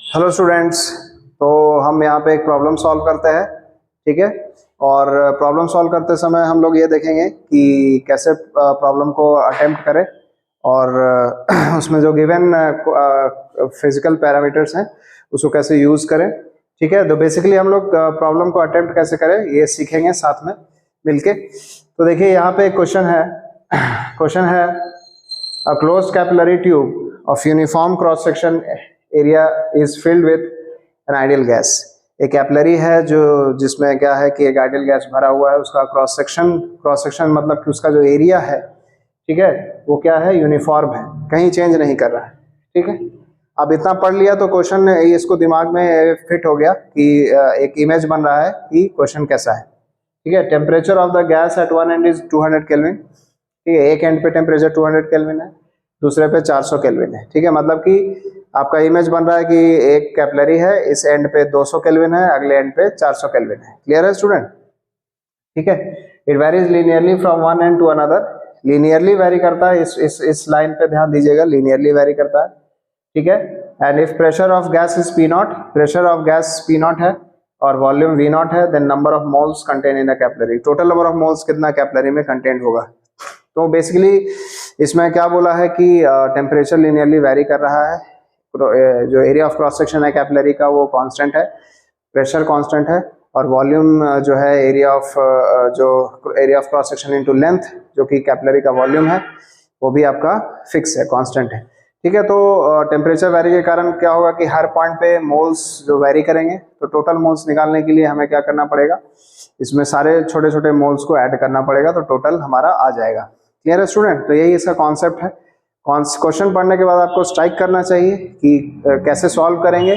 Hello students. तो हम यहाँ पे एक प्रॉब्लम सॉल्व करते हैं, ठीक है। और प्रॉब्लम सॉल्व करते समय हम लोग ये देखेंगे कि कैसे प्रॉब्लम को अटेम्प्ट करें और उसमें जो गिवन फिजिकल पैरामीटर्स हैं उसको कैसे यूज करें, ठीक है। तो बेसिकली हम लोग प्रॉब्लम को अटेम्प्ट कैसे करें ये सीखेंगे साथ में मिलके। तो देखिए यहाँ पे एक क्वेश्चन है a closed capillary tube of uniform cross section area is filled with an ideal gas. एक कैपिलरी है जो जिसमें क्या है कि एक आइडियल गैस भरा हुआ है, उसका क्रॉस सेक्शन मतलब कि उसका जो एरिया है, ठीक है, वो क्या है, यूनिफॉर्म है, कहीं चेंज नहीं कर रहा है, ठीक है। अब इतना पढ़ लिया तो क्वेश्चन इसको दिमाग में फिट हो गया कि एक इमेज बन रहा है कि क्वेश्चन कैसा है, ठीक है। Temperature of the gas at one and is 200 kelvin, ठीक है। एक एंड पे टेम्परेचर 200 केल्विन है, दूसरे पे 400 केल्विन है, ठीक है। मतलब कि आपका इमेज बन रहा है कि एक कैपिलरी है, इस एंड पे 200 केल्विन है, अगले एंड पे 400 केल्विन है। क्लियर है स्टूडेंट? ठीक है। It varies linearly from one end to another, linearly vary करता है, इस लाइन पे ध्यान दीजिएगा, लीनियरली वेरी करता है, ठीक है। And if pressure of gas is P naught, pressure of gas P naught है और वॉल्यूम वी नॉट है, then number of moles contain in a capillary, total number of moles कितना कैपिलरी में content होगा। तो बेसिकली इसमें क्या बोला है कि टेम्परेचर लीनियरली वेरी कर रहा है, जो एरिया ऑफ क्रॉस सेक्शन है कैपिलरी का वो कांस्टेंट है, प्रेशर कांस्टेंट है, और वॉल्यूम जो है area of cross section into length जो कि कैपिलरी का वॉल्यूम है वो भी आपका फिक्स है, कांस्टेंट है, ठीक है। तो टेम्परेचर वेरी के कारण क्या होगा कि हर पॉइंट पे मोल्स जो वेरी करेंगे, तो टोटल मोल्स निकालने के लिए हमें क्या करना पड़ेगा, इसमें सारे छोटे छोटे मोल्स को ऐड करना पड़ेगा, तो टोटल हमारा आ जाएगा। क्लियर है स्टूडेंट? तो यही इसका कॉन्सेप्ट है। क्वेश्चन पढ़ने के बाद आपको स्ट्राइक करना चाहिए कि कैसे सॉल्व करेंगे।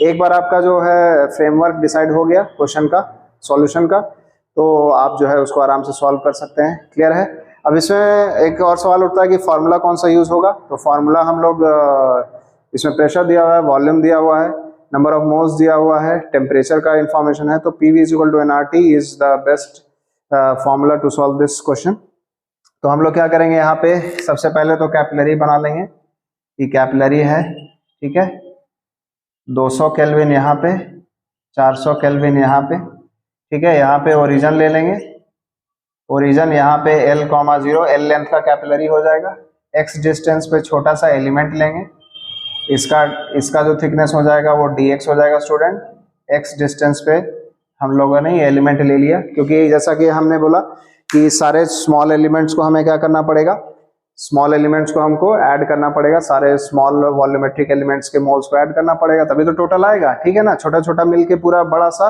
एक बार आपका जो है फ्रेमवर्क डिसाइड हो गया क्वेश्चन का, सॉल्यूशन का, तो आप जो है उसको आराम से सॉल्व कर सकते हैं। क्लियर है? अब इसमें एक और सवाल उठता है कि फार्मूला कौन सा यूज होगा। तो फार्मूला हम लोग इसमें प्रेशर दिया हुआ है, वॉल्यूम दिया हुआ है, नंबर ऑफ मोल्स दिया हुआ है, टेम्परेचर का इंफॉर्मेशन है, तो PV = nRT is the best formula to solve this question. तो हम लोग क्या करेंगे, यहाँ पे सबसे पहले तो कैपिलरी बना लेंगे कि कैपिलरी है, ठीक है, 200 केल्विन यहाँ पे, 400 केल्विन यहाँ पे, ठीक है। यहाँ पे ओरिजिन ले लेंगे, ओरिजिन यहाँ पे L,0, L लेंथ का कैपिलरी हो जाएगा। X डिस्टेंस पे छोटा सा एलिमेंट लेंगे, इसका जो थिकनेस हो जाएगा वो dx हो जाएगा स्टूडेंट। X डिस्टेंस पे हम लोगों ने ये एलिमेंट ले लिया, क्योंकि जैसा कि हमने बोला कि सारे स्मॉल एलिमेंट्स को हमें क्या करना पड़ेगा, स्मॉल एलिमेंट्स को हमको ऐड करना पड़ेगा, सारे स्मॉल वॉल्यूमेट्रिक एलिमेंट्स के मोल्स को ऐड करना पड़ेगा, तभी तो टोटल आएगा, ठीक है ना। छोटा छोटा मिलके पूरा बड़ा सा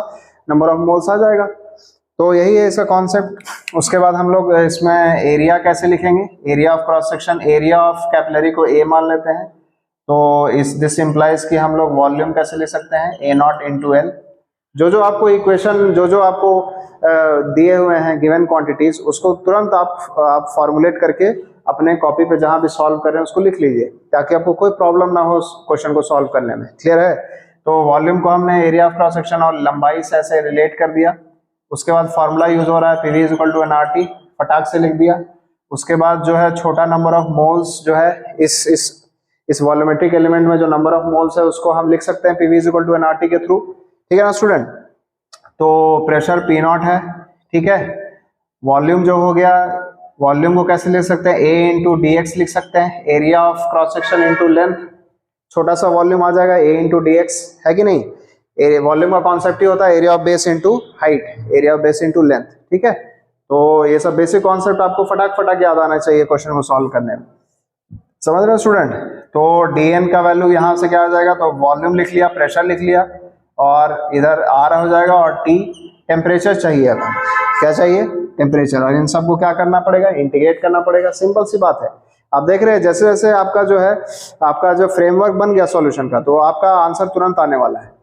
नंबर ऑफ मोल्स आ जाएगा। तो यही है इसका कॉन्सेप्ट। उसके बाद हम लोग इसमें एरिया कैसे लिखेंगे, area of cross section, area of capillary को A मान लेते हैं, तो दिस इम्प्लाइज कि हम लोग वॉल्यूम कैसे ले सकते हैं, A0 × L। जो आपको इक्वेशन जो आपको दिए हुए हैं गिवन क्वांटिटीज, उसको तुरंत आप फॉर्मुलेट करके अपने कॉपी पे जहां भी सॉल्व कर रहे हैं उसको लिख लीजिए, ताकि आपको कोई प्रॉब्लम ना हो क्वेश्चन को सॉल्व करने में। क्लियर है? तो वॉल्यूम को हमने एरिया ऑफ क्रॉस सेक्शन और लंबाई से ऐसे रिलेट कर दिया। उसके बाद फार्मूला यूज हो रहा है PV = nRT, फटाक से लिख दिया। उसके बाद जो है छोटा नंबर ऑफ मोल्स जो है इस वॉल्यूमेट्रिक एलिमेंट में जो नंबर ऑफ मोल्स है उसको हम लिख सकते हैं PV = nRT के थ्रू, ठीक है ना स्टूडेंट। तो प्रेशर P0 है, ठीक है। वॉल्यूम जो हो गया, वॉल्यूम को कैसे लिख सकते हैं, A × dx लिख सकते हैं, area of cross section into length, छोटा सा वॉल्यूम आ जाएगा A × dx, है कि नहीं। वॉल्यूम का कॉन्सेप्ट ही होता है area of base into height, area of base into length, ठीक है। तो ये सब बेसिक कॉन्सेप्ट आपको फटाक याद आना चाहिए क्वेश्चन को सॉल्व करने में, समझ रहे हो स्टूडेंट। तो dn का वैल्यू यहाँ से क्या आ जाएगा, तो वॉल्यूम लिख लिया, प्रेशर लिख लिया, और इधर R हो जाएगा, और T टेम्परेचर चाहिए। अब क्या चाहिए, टेम्परेचर, और इन सबको क्या करना पड़ेगा, इंटीग्रेट करना पड़ेगा। सिंपल सी बात है। आप देख रहे हैं जैसे जैसे आपका जो है, आपका जो फ्रेमवर्क बन गया सॉल्यूशन का, तो आपका आंसर तुरंत आने वाला है।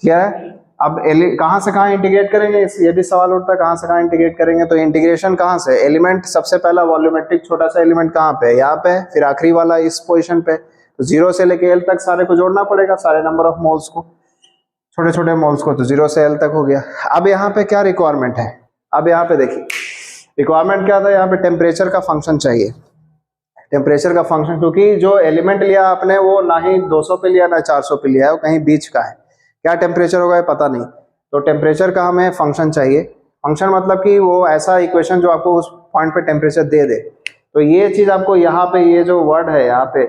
क्या है, अब कहाँ से कहाँ इंटीग्रेट करेंगे, ये भी सवाल उठता है, कहाँ से कहाँ इंटीग्रेट करेंगे। तो इंटीग्रेशन कहाँ से, एलिमेंट सबसे पहला वॉल्यूमेट्रिक छोटा सा एलिमेंट कहाँ पे, यहाँ पे, फिर आखिरी वाला इस पोजीशन पे, तो 0 से लेके L तक सारे को जोड़ना पड़ेगा, सारे नंबर ऑफ मोल्स को, छोटे छोटे मोल्स को, तो 0 से L तक हो गया। अब यहाँ पे क्या रिक्वायरमेंट है, अब यहाँ पे देखिए रिक्वायरमेंट क्या था, यहाँ पे टेम्परेचर का फंक्शन चाहिए। टेम्परेचर का फंक्शन, क्योंकि जो एलिमेंट लिया आपने वो ना ही 200 पे लिया ना 400 पे लिया है, वो कहीं बीच का है। क्या टेम्परेचर होगा ये पता नहीं, तो टेम्परेचर का हमें फंक्शन चाहिए। फंक्शन मतलब कि वो ऐसा इक्वेशन जो आपको उस पॉइंट पे टेम्परेचर दे दे। तो ये चीज़ आपको यहाँ पे ये जो वर्ड है, यहाँ पे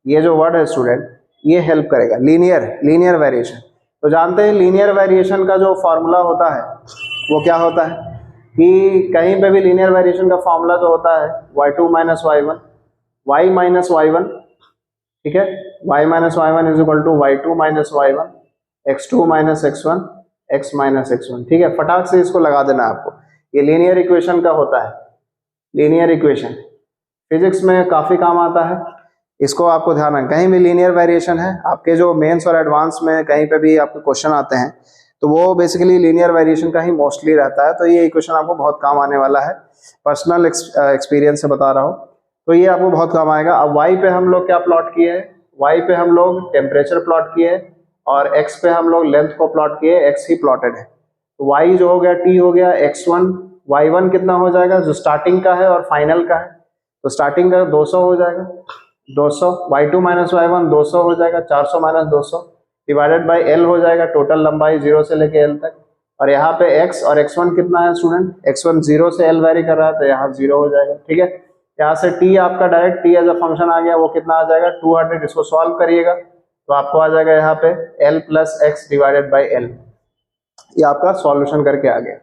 ये जो वर्ड है स्टूडेंट, ये हेल्प करेगा। लीनियर वेरिएशन, तो जानते हैं लीनियर वेरिएशन का जो फॉर्मूला होता है वो क्या होता है कि कहीं पे भी लीनियर वेरिएशन का फॉर्मूला जो होता है y2 minus y1, y minus y1, ठीक है, y minus y1 is equal to y2 minus y1, x2 minus x1, x minus x1, ठीक है। फटाक से इसको लगा देना आपको, ये लीनियर इक्वेशन का होता है। लीनियर इक्वेशन फिजिक्स में काफी काम आता है, इसको आपको ध्यान रखना। कहीं भी लीनियर वेरिएशन है, आपके जो मेंस और एडवांस में कहीं पे भी आपके क्वेश्चन आते हैं तो वो बेसिकली लीनियर वेरिएशन का ही मोस्टली रहता है। तो ये इक्वेशन आपको बहुत काम आने वाला है, पर्सनल एक्सपीरियंस से बता रहा हूँ, तो ये आपको बहुत काम आएगा। अब y पे हम लोग क्या प्लॉट किए हैं, y पे हम लोग टेम्परेचर प्लॉट किए और x पे हम लोग लेंथ को प्लॉट किए, x ही प्लॉटेड है। तो y जो हो गया t हो गया x1, y1 कितना हो जाएगा जो स्टार्टिंग का है और फाइनल का है, तो स्टार्टिंग का 200 हो जाएगा, 200, y2 माइनस y1 200 हो जाएगा, 400 माइनस 200 डिवाइडेड बाई l हो जाएगा, टोटल लंबाई 0 से लेके l तक। और यहाँ पे x और x1 कितना है स्टूडेंट, x1 0 से l वेरी कर रहा है तो यहाँ 0 हो जाएगा, ठीक है। यहाँ से t आपका direct t as a function आ गया, वो कितना आ जाएगा 200। इसको सॉल्व करिएगा तो आपको आ जाएगा यहाँ पे l plus x divided by l, ये आपका सॉल्यूशन करके आ गया।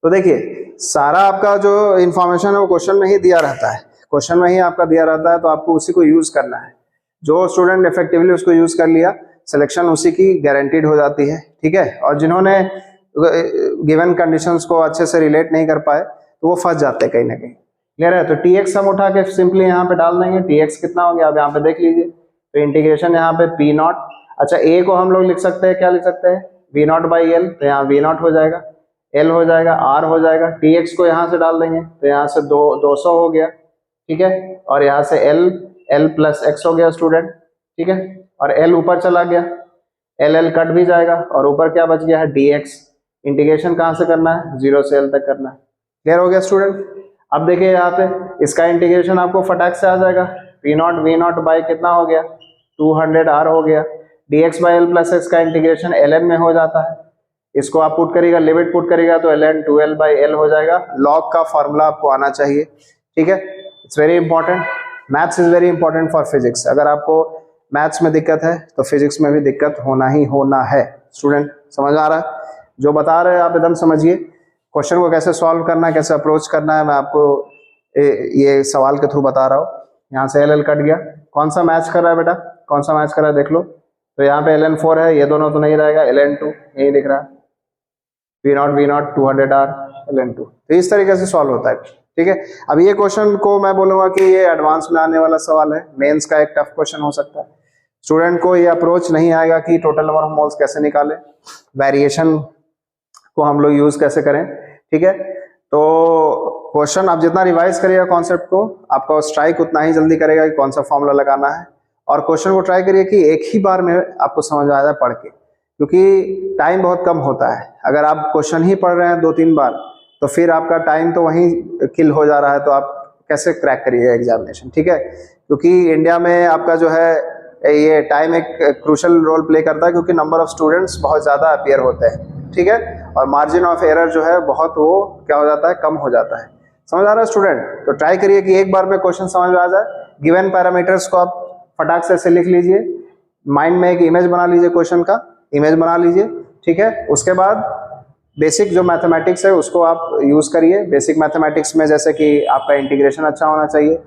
तो देखिए सारा आपका जो इंफॉर्मेशन है वो क्वेश्चन में ही दिया रहता है, क्वेश्चन में ही आपका दिया रहता है, तो आपको उसी को यूज करना है। जो स्टूडेंट इफेक्टिवली उसको यूज कर लिया, सिलेक्शन उसी की गारंटीड हो जाती है, ठीक है। और जिन्होंने गिवन कंडीशंस को अच्छे से रिलेट नहीं कर पाए तो वो फंस जाते हैं कहीं ना कहीं, क्लियर है। तो tx हम उठा के सिंपली यहाँ पे डाल देंगे, tx कितना हो गया आप यहाँ पे देख लीजिए, तो इंटीग्रेशन यहाँ पे p नॉट, अच्छा a को हम लोग लिख सकते हैं, क्या लिख सकते हैं v नॉट बाई एल, तो यहाँ v नॉट हो जाएगा, l हो जाएगा, r हो जाएगा, tx को यहाँ से डाल देंगे तो यहाँ से 200 हो गया, ठीक है। और यहाँ से l प्लस x हो गया स्टूडेंट, ठीक है। और l ऊपर चला गया, l कट भी जाएगा और ऊपर क्या बच गया है dx। इंटीग्रेशन कहाँ से करना है, 0 से l तक करना है, क्लियर हो गया स्टूडेंट। अब देखिए यहाँ पे इसका इंटीग्रेशन आपको फटाक से आ जाएगा, v नॉट बाई कितना हो गया 200r हो गया, dx by l plus x का इंटीग्रेशन ln में हो जाता है। इसको आप पुट करिएगा, लिमिट पुट करिएगा तो ln 2l बाई l हो जाएगा। लॉग का फॉर्मूला आपको आना चाहिए, ठीक है। It's very important, maths is very important for physics. अगर आपको मैथ्स में दिक्कत है तो फिजिक्स में भी दिक्कत होना ही होना है। स्टूडेंट समझ आ रहा है, जो बता रहे हैं आप एकदम समझिए, क्वेश्चन को कैसे सॉल्व करना है, कैसे अप्रोच करना है, मैं आपको ये सवाल के थ्रू बता रहा हूँ। यहाँ से l कट गया, कौन सा मैच कर रहा है बेटा, कौन सा मैच कर रहा है देख लो, तो यहाँ पे ln 4 है, ये दोनों तो नहीं रहेगा, ln 2 यही दिख रहा है, v नॉट 200r ln 2। तो इस तरीके से सॉल्व होता है, ठीक है। अब ये क्वेश्चन को मैं बोलूंगा कि ये एडवांस में आने वाला सवाल है, मेंस का एक टफ क्वेश्चन हो सकता है। स्टूडेंट को ये अप्रोच नहीं आएगा कि टोटल नंबर ऑफ मोल्स कैसे निकाले, वेरिएशन को हम लोग यूज कैसे करें, ठीक है। तो क्वेश्चन आप जितना रिवाइज करिएगा कॉन्सेप्ट को, आपका स्ट्राइक उतना ही जल्दी करेगा कि कौन सा फॉर्मूला लगाना है। और क्वेश्चन को ट्राई करिए कि एक ही बार में आपको समझ आ जाए पढ़ के, क्योंकि टाइम बहुत कम होता है। अगर आप क्वेश्चन ही पढ़ रहे हैं 2-3 बार तो फिर आपका टाइम तो वहीं किल हो जा रहा है, तो आप कैसे क्रैक करिएगा एग्जामिनेशन, ठीक है। क्योंकि इंडिया में आपका जो है ये टाइम एक क्रूशल रोल प्ले करता है, क्योंकि नंबर ऑफ स्टूडेंट्स बहुत ज़्यादा अपीयर होते हैं, ठीक है। और मार्जिन ऑफ एरर जो है बहुत वो क्या हो जाता है, कम हो जाता है। समझ आ रहा है स्टूडेंट, तो ट्राई करिए कि एक बार में क्वेश्चन समझ में आ जाए। गिवन पैरामीटर्स को आप फटाक से ऐसे लिख लीजिए, माइंड में एक इमेज बना लीजिए, क्वेश्चन का इमेज बना लीजिए, ठीक है। उसके बाद बेसिक जो मैथमेटिक्स है उसको आप यूज करिए। बेसिक मैथमेटिक्स में जैसे कि आपका इंटीग्रेशन अच्छा होना चाहिए,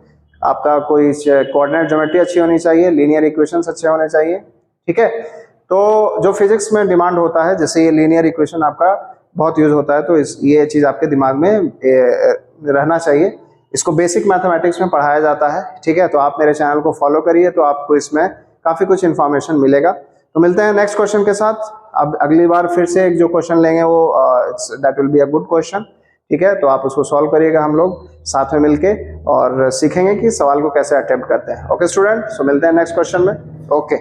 आपका कोई कोऑर्डिनेट ज्योमेट्री अच्छी होनी चाहिए, लीनियर इक्वेशंस अच्छे होने चाहिए, ठीक है। तो जो फिजिक्स में डिमांड होता है, जैसे ये लीनियर इक्वेशन आपका बहुत यूज होता है, तो ये चीज़ आपके दिमाग में रहना चाहिए। इसको बेसिक मैथमेटिक्स में पढ़ाया जाता है, ठीक है। तो आप मेरे चैनल को फॉलो करिए, तो आपको इसमें काफ़ी कुछ इन्फॉर्मेशन मिलेगा। तो मिलते हैं नेक्स्ट क्वेश्चन के साथ। अब अगली बार फिर से एक जो क्वेश्चन लेंगे वो that will be a good question, ठीक है। तो आप उसको सॉल्व करिएगा, हम लोग साथ में मिलके, और सीखेंगे कि सवाल को कैसे अटेम्प्ट करते हैं। ओके स्टूडेंट, सो मिलते हैं नेक्स्ट क्वेश्चन में। ओके।